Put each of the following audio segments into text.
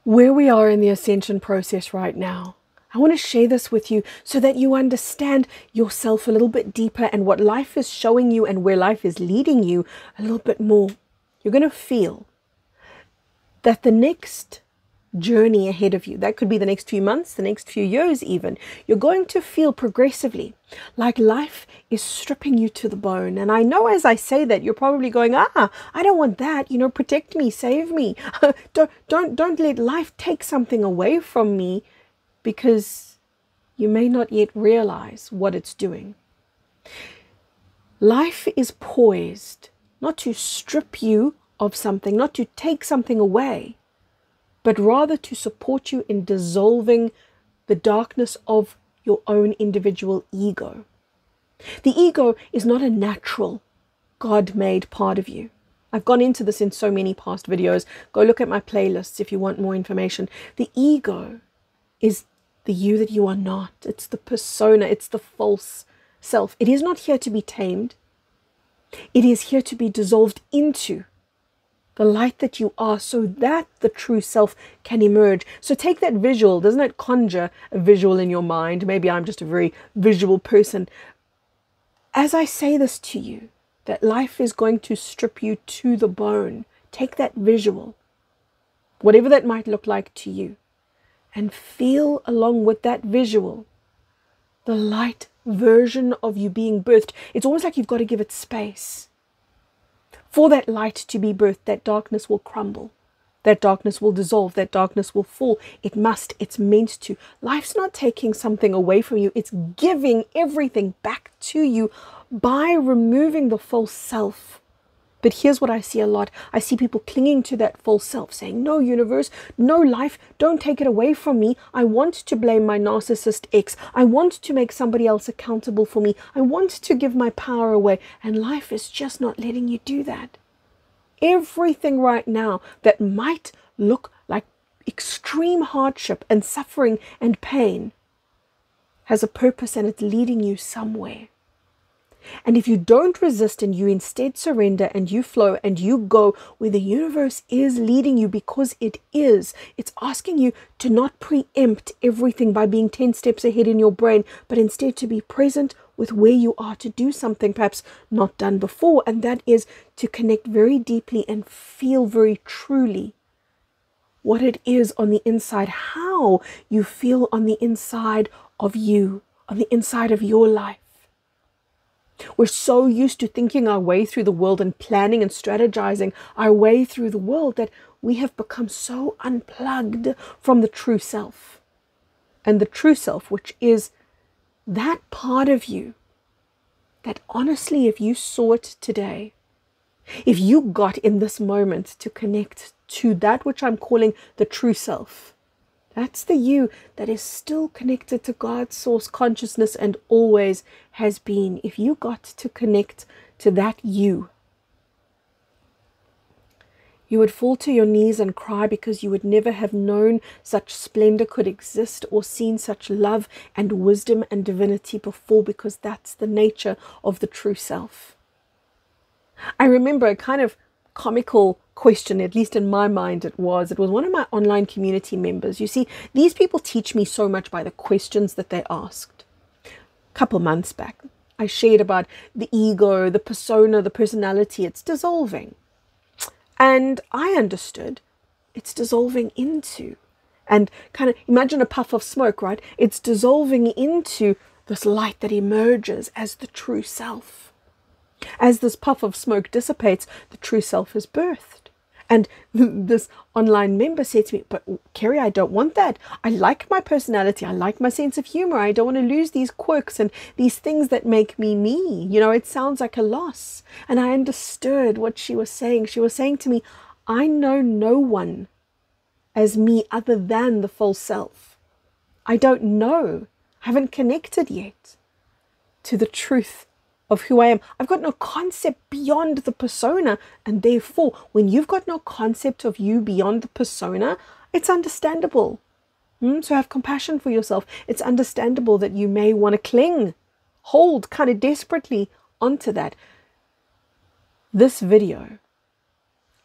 where we are in the ascension process right now. I want to share this with you so that you understand yourself a little bit deeper and what life is showing you and where life is leading you a little bit more. You're going to feel that the next journey ahead of you, that could be the next few months, the next few years even, you're going to feel progressively like life is stripping you to the bone. And I know as I say that, you're probably going, I don't want that, protect me, save me. Don't let life take something away from me, because you may not yet realize what it's doing. Life is poised not to strip you of something, not to take something away, but rather to support you in dissolving the darkness of your own individual ego. The ego is not a natural, God-made part of you. I've gone into this in so many past videos. Go look at my playlists if you want more information. The ego is the you that you are not. It's the persona. It's the false self. It is not here to be tamed. It is here to be dissolved into the light that you are, so that the true self can emerge. So take that visual. Doesn't it conjure a visual in your mind? Maybe I'm just a very visual person. As I say this to you, that life is going to strip you to the bone. Take that visual, whatever that might look like to you, and feel along with that visual the light version of you being birthed. It's almost like you've got to give it space. For that light to be birthed, that darkness will crumble. That darkness will dissolve. That darkness will fall. It must. It's meant to. Life's not taking something away from you. It's giving everything back to you by removing the false self. But here's what I see a lot. I see people clinging to that false self, saying, no, universe, no life, don't take it away from me. I want to blame my narcissist ex. I want to make somebody else accountable for me. I want to give my power away. And life is just not letting you do that. Everything right now that might look like extreme hardship and suffering and pain has a purpose, and it's leading you somewhere. And if you don't resist and you instead surrender and you flow and you go where the universe is leading you, because it is, it's asking you to not preempt everything by being 10 steps ahead in your brain, but instead to be present with where you are, to do something perhaps not done before. And that is to connect very deeply and feel very truly what it is on the inside, how you feel on the inside of you, on the inside of your life. We're so used to thinking our way through the world and planning and strategizing our way through the world that we have become so unplugged from the true self. And the true self, which is that part of you that honestly, if you saw it today, if you got in this moment to connect to that which I'm calling the true self, that's the you that is still connected to God's source consciousness and always has been. If you got to connect to that you would fall to your knees and cry, because you would never have known such splendor could exist or seen such love and wisdom and divinity before, because that's the nature of the true self. I remember a kind of comical question, at least in my mind it was one of my online community members. You see, these people teach me so much by the questions that they asked. A couple months back, I shared about the ego, the persona, the personality. It's dissolving. And I understood it's dissolving into, and kind of imagine a puff of smoke, right? It's dissolving into this light that emerges as the true self. As this puff of smoke dissipates, the true self is birthed. And this online member said to me, but Kerry, I don't want that. I like my personality. I like my sense of humor. I don't want to lose these quirks and these things that make me me. It sounds like a loss. And I understood what she was saying. She was saying to me, I know no one as me other than the false self. I don't know. I haven't connected yet to the truth of who I am. I've got no concept beyond the persona, and therefore when you've got no concept of you beyond the persona, it's understandable. So have compassion for yourself. It's understandable that you may want to cling, hold kind of desperately onto that. This video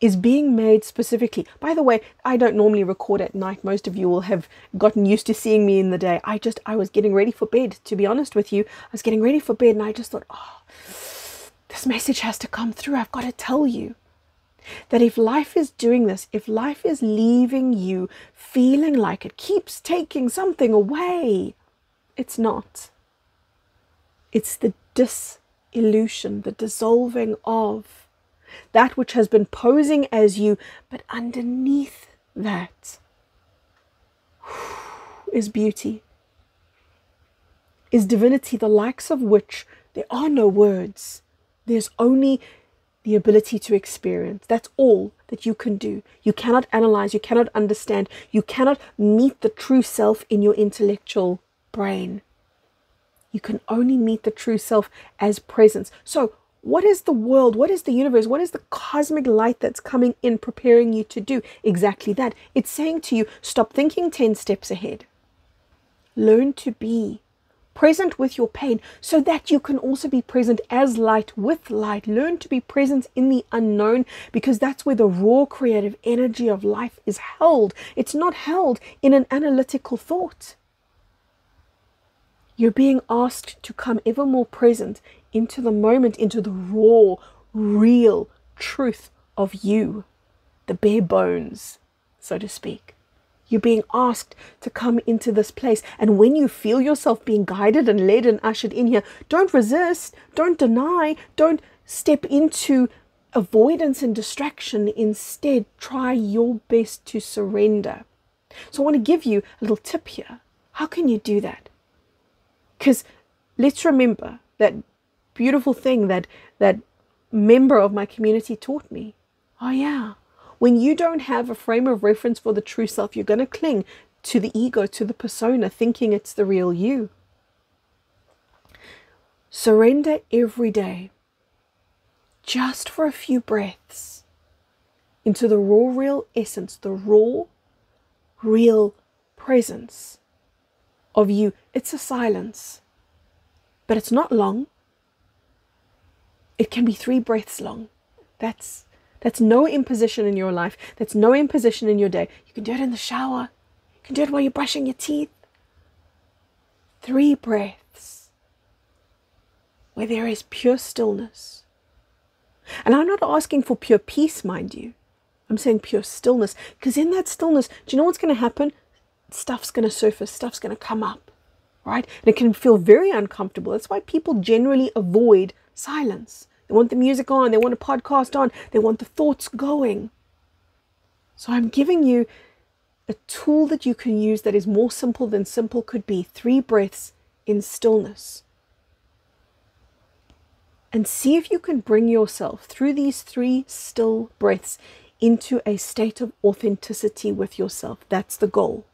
is being made specifically. By the way, I don't normally record at night. Most of you will have gotten used to seeing me in the day. I was getting ready for bed, to be honest with you. I was getting ready for bed and I just thought, oh, this message has to come through. I've got to tell you that if life is doing this, if life is leaving you feeling like it keeps taking something away, it's not. It's the disillusion, the dissolving of that which has been posing as you, but underneath that is beauty, is divinity, the likes of which there are no words. There's only the ability to experience. That's all that you can do. You cannot analyze, you cannot understand, you cannot meet the true self in your intellectual brain. You can only meet the true self as presence. So what is the world? What is the universe? What is the cosmic light that's coming in, preparing you to do? Exactly that. It's saying to you, stop thinking 10 steps ahead. Learn to be present with your pain so that you can also be present as light with light. Learn to be present in the unknown, because that's where the raw creative energy of life is held. It's not held in an analytical thought. You're being asked to come ever more present into the moment, into the raw, real truth of you, the bare bones, so to speak. You're being asked to come into this place. And when you feel yourself being guided and led and ushered in here, don't resist, don't deny, don't step into avoidance and distraction. Instead, try your best to surrender. So I want to give you a little tip here. How can you do that? Because let's remember that beautiful thing that member of my community taught me. Oh yeah, when you don't have a frame of reference for the true self, you're going to cling to the ego, to the persona, thinking it's the real you. Surrender every day, just for a few breaths, into the raw, real essence, the raw, real presence of you. It's a silence, but it's not long. It can be 3 breaths long. That's no imposition in your life. That's no imposition in your day. You can do it in the shower. You can do it while you're brushing your teeth. 3 breaths where there is pure stillness. And I'm not asking for pure peace, mind you. I'm saying pure stillness, because in that stillness, do you know what's going to happen? Stuff's going to surface. Stuff's going to come up, right? And it can feel very uncomfortable. That's why people generally avoid silence. They want the music on, they want a podcast on, they want the thoughts going. So I'm giving you a tool that you can use that is more simple than simple could be. 3 breaths in stillness. And see if you can bring yourself through these 3 still breaths into a state of authenticity with yourself. That's the goal.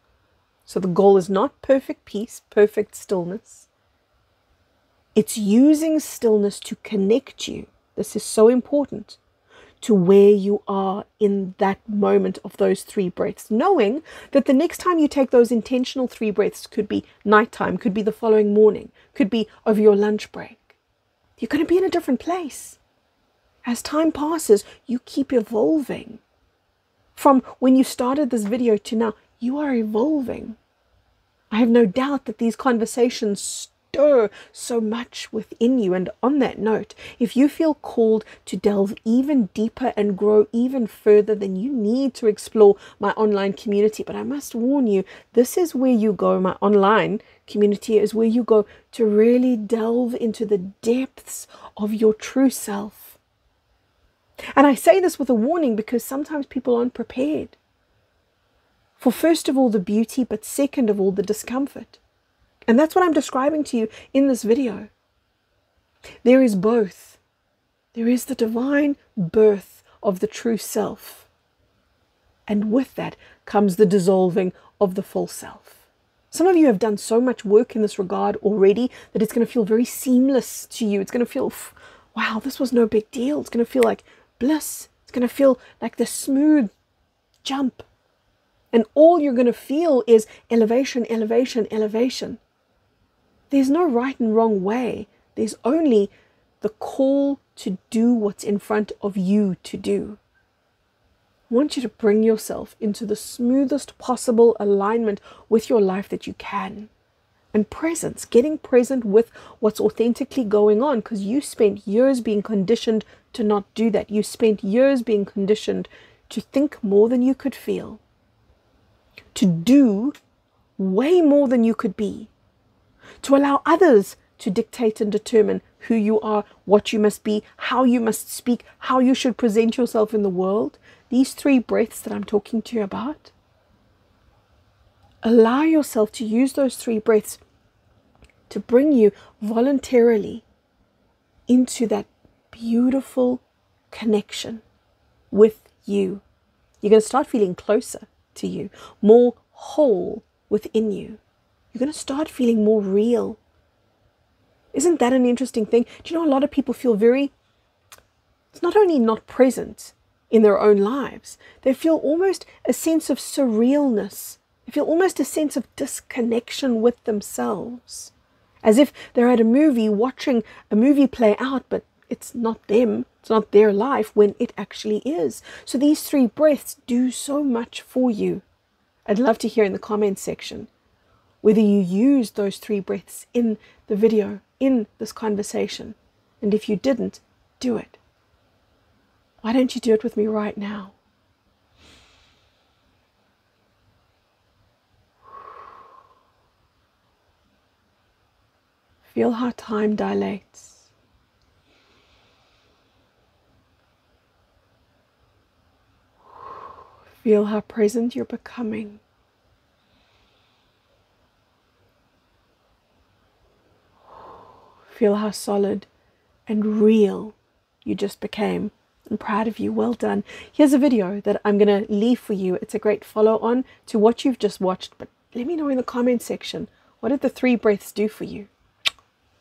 So the goal is not perfect peace, perfect stillness. It's using stillness to connect you. This is so important, to where you are in that moment of those 3 breaths. Knowing that the next time you take those intentional 3 breaths, could be nighttime, could be the following morning, could be over your lunch break. You're going to be in a different place. As time passes, you keep evolving. From when you started this video to now, you are evolving. I have no doubt that these conversations stir so much within you. And on that note, if you feel called to delve even deeper and grow even further, then you need to explore my online community. But I must warn you, this is where you go. My online community is where you go to really delve into the depths of your true self. And I say this with a warning, because sometimes people aren't prepared for, first of all, the beauty, but second of all, the discomfort. And that's what I'm describing to you in this video. There is both. There is the divine birth of the true self. And with that comes the dissolving of the false self. Some of you have done so much work in this regard already that it's going to feel very seamless to you. It's going to feel, wow, this was no big deal. It's going to feel like bliss. It's going to feel like the smooth jump. And all you're going to feel is elevation, elevation, elevation. There's no right and wrong way. There's only the call to do what's in front of you to do. I want you to bring yourself into the smoothest possible alignment with your life that you can. And presence, getting present with what's authentically going on, because you spent years being conditioned to not do that. You spent years being conditioned to think more than you could feel, to do way more than you could be, to allow others to dictate and determine who you are, what you must be, how you must speak, how you should present yourself in the world. These 3 breaths that I'm talking to you about, allow yourself to use those 3 breaths to bring you voluntarily into that beautiful connection with you. You're going to start feeling closer to you, more whole within you. You're going to start feeling more real. Isn't that an interesting thing? Do you know a lot of people feel it's not only not present in their own lives, they feel almost a sense of surrealness. They feel almost a sense of disconnection with themselves. As if they're at a movie, watching a movie play out, but it's not them, it's not their life when it actually is. So these 3 breaths do so much for you. I'd love to hear in the comments section whether you use those 3 breaths in the video, in this conversation. And if you didn't, do it. Why don't you do it with me right now? Feel how time dilates. Feel how present you're becoming. Feel how solid and real you just became. I'm proud of you. Well done. Here's a video that I'm going to leave for you. It's a great follow-on to what you've just watched. But let me know in the comment section, what did the 3 breaths do for you?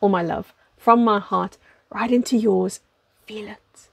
All my love, from my heart, right into yours. Feel it.